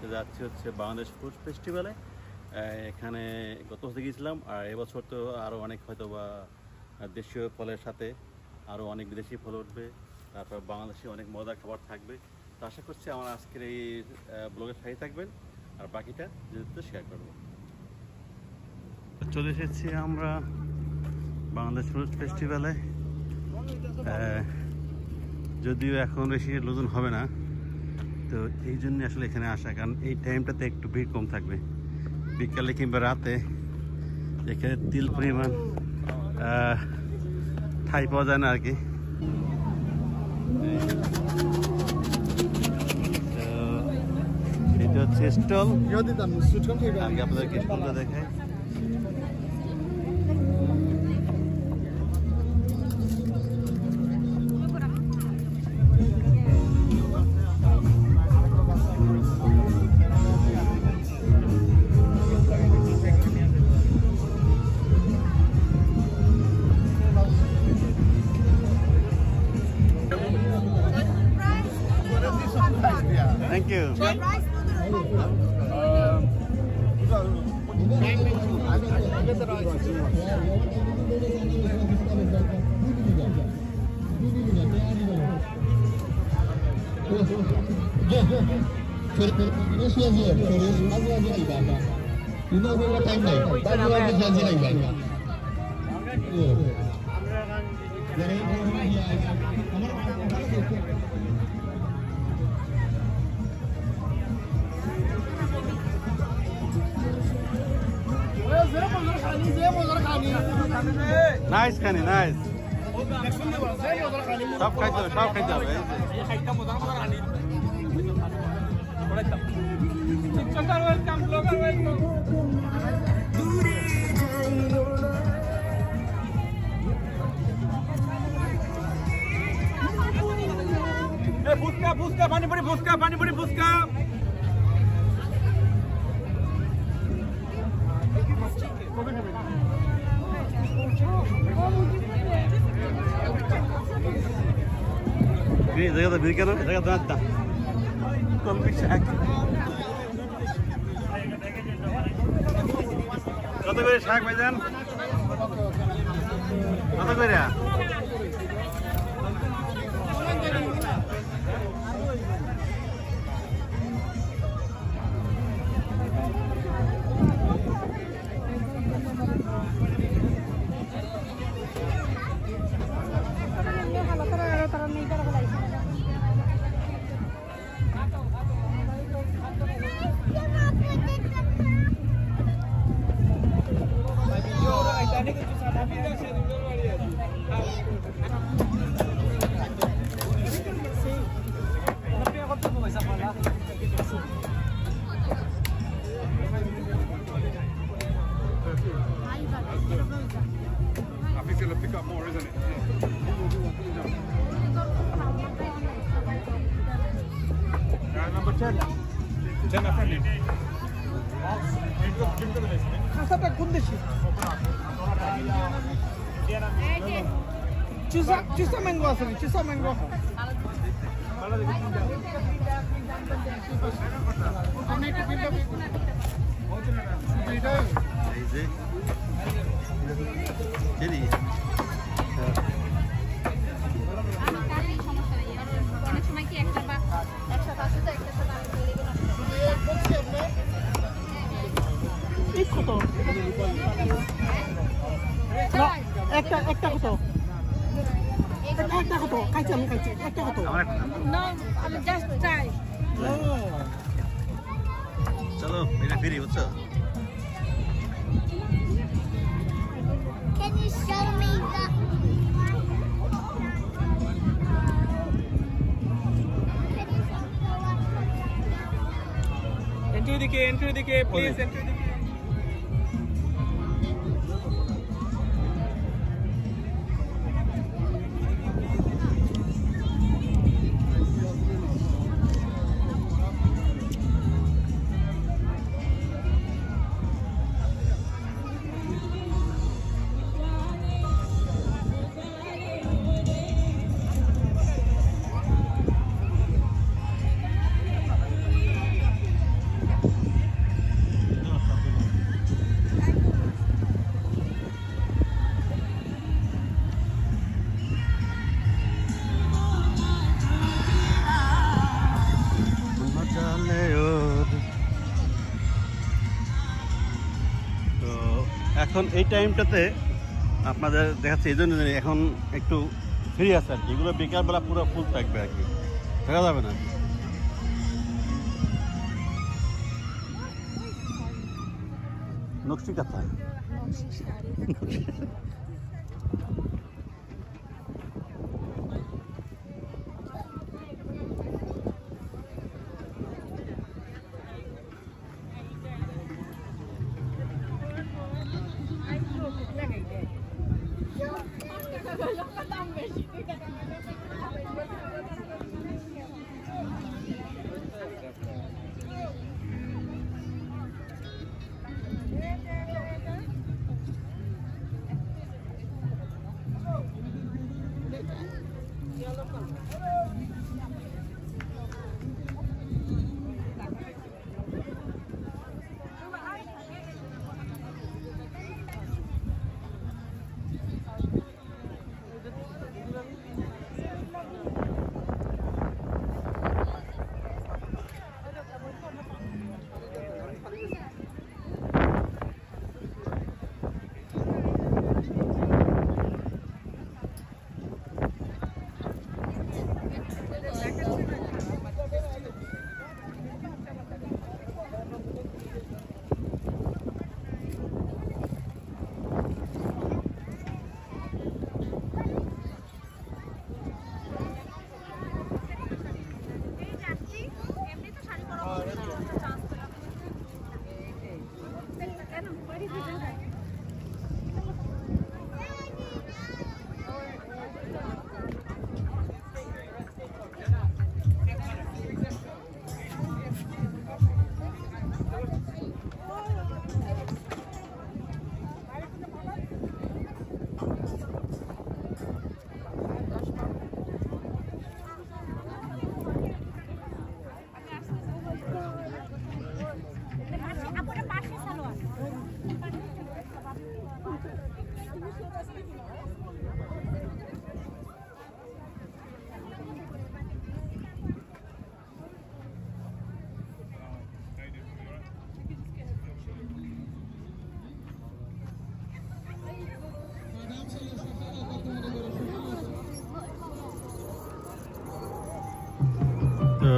আজকে যাচ্ছি হচ্ছে বাংলাদেশ ফ্রুট ফেস্টিভ্যালে। এখানে গত বছর গিয়েছিলাম, আর এবছর তো আরও অনেক হয়তো বা দেশীয় ফলের সাথে আরও অনেক বিদেশি ফল উঠবে, তারপর বাংলাদেশি অনেক মজার খাবার থাকবে। তো আশা করছি আমার আজকের এই ব্লগের সাথে থাকবেন, আর বাকিটা যেহেতু শেয়ার করব। চলে এসেছি আমরা বাংলাদেশ ফ্রুট ফেস্টিভ্যালে। যদিও এখন বেশি লোকজন হবে না, তো এই জন্য আসলে এখানে আসা, কারণ এই টাইমটাতে একটু ভিড় কম থাকবে। বিকালে কিংবা রাতে এখানে তিল পরিমাণ ঠাই পাওয়া যায় না আর কি। এটা হচ্ছে স্টল, আপনাদেরকে স্টলটা দেখায়। Thank you. Nice, Khani, nice. Sab khaite hobe. Welcome, blogger, welcome. Hey, fuska, pani puri fuska. জায়গাটা ভিড় কেন? জায়গা দাঁড়া কত করে শাক ভাইজান? কত করে? I think it'll pick up more, isn't it? Number 10. 10 are friendly. Kasata kundeshi. Chusa mango asali, chusa mango. Easy. Jadi. একটা কত? একটা কত? খাইছি আমি খাইছি। একটা কত? No, আমি just try. চলো এটা ফিরি বুঝছো? Can you show me the Enter the cave, please enter the cave. তো এখন এই টাইমটাতে আপনাদের দেখাচ্ছে এই জন্য এখন একটু ফ্রি আছে আর কি, এগুলো বিকালবেলা পুরো ফুল থাকবে আর কি, দেখা যাবে না। নকশি কাঁথা তো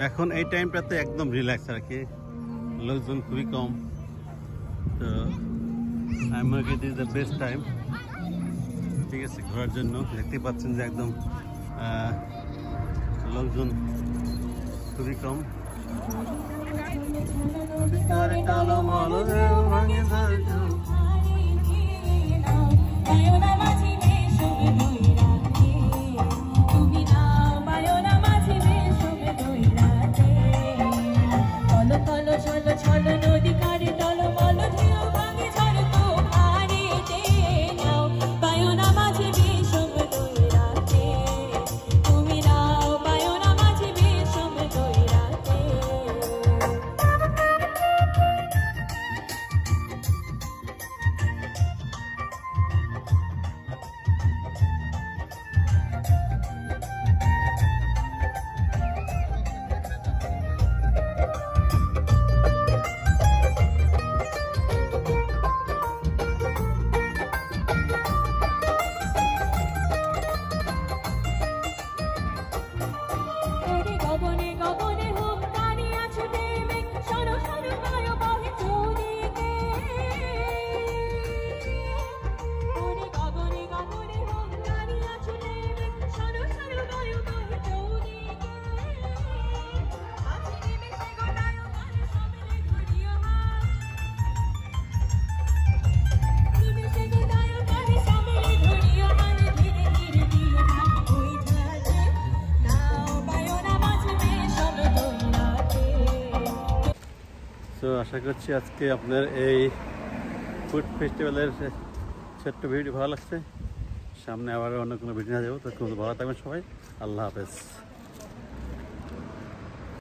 এখন এই টাইমটাতে একদম রিল্যাক্স আর কি, লোকজন খুবই কম। তো আই মনে করি দিস দ্য বেস্ট টাইম, ঠিক আছে, ঘোরার জন্য। দেখতে পাচ্ছেন যে একদম লোকজন খুবই কম। তো আশা করছি আজকে আপনার এই ফুড ফেস্টিভ্যালের ছোট্ট ভিডিও ভালো লাগছে। সামনে আবার অন্য কোনো ভিডিও নিয়ে যাবো, তো ভালো থাকবেন সবাই। আল্লাহ হাফেজ।